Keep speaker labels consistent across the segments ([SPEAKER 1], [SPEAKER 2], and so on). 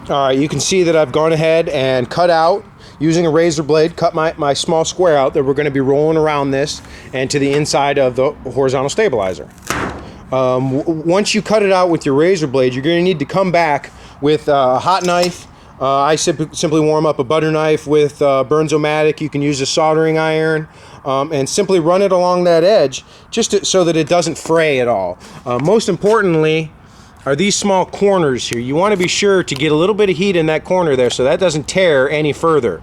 [SPEAKER 1] All right, you can see that I've gone ahead and cut out, using a razor blade, cut my small square out that we're going to be rolling around this and to the inside of the horizontal stabilizer. Once you cut it out with your razor blade, you're going to need to come back with a hot knife. I simply warm up a butter knife with Burns-O-Matic. You can use a soldering iron and simply run it along that edge so that it doesn't fray at all. Most importantly are these small corners here. You want to be sure to get a little bit of heat in that corner there so that doesn't tear any further.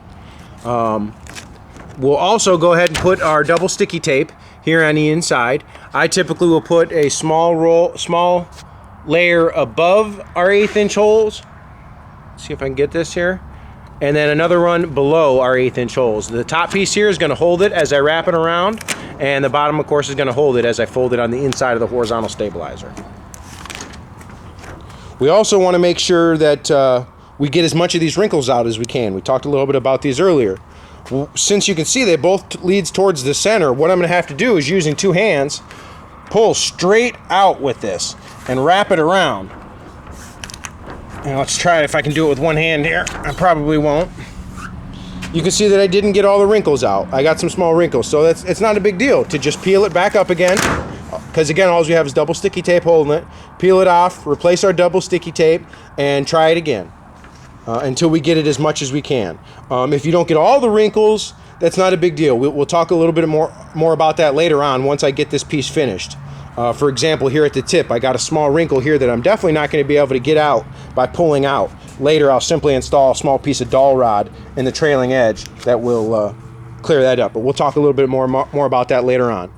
[SPEAKER 1] We'll also go ahead and put our double sticky tape here on the inside. I typically will put a small layer above our 1/8 inch holes. See if I can get this here. And then another run below our 1/8 inch holes. The top piece here is going to hold it as I wrap it around, and the bottom, of course, is going to hold it as I fold it on the inside of the horizontal stabilizer. We also want to make sure that we get as much of these wrinkles out as we can. We talked a little bit about these earlier. Since you can see they both leads towards the center, what I'm going to have to do is, using 2 hands, pull straight out with this and wrap it around. Now let's try it if I can do it with 1 hand here. I probably won't. You can see that I didn't get all the wrinkles out. I got some small wrinkles, so it's not a big deal to just peel it back up again. Because again, all we have is double sticky tape holding it. Peel it off, replace our double sticky tape, and try it again until we get it as much as we can. If you don't get all the wrinkles, that's not a big deal. We'll talk a little bit more about that later on once I get this piece finished. For example, here at the tip, I got a small wrinkle here that I'm definitely not going to be able to get out by pulling out. Later, I'll simply install a small piece of dowel rod in the trailing edge that will clear that up. But we'll talk a little bit more about that later on.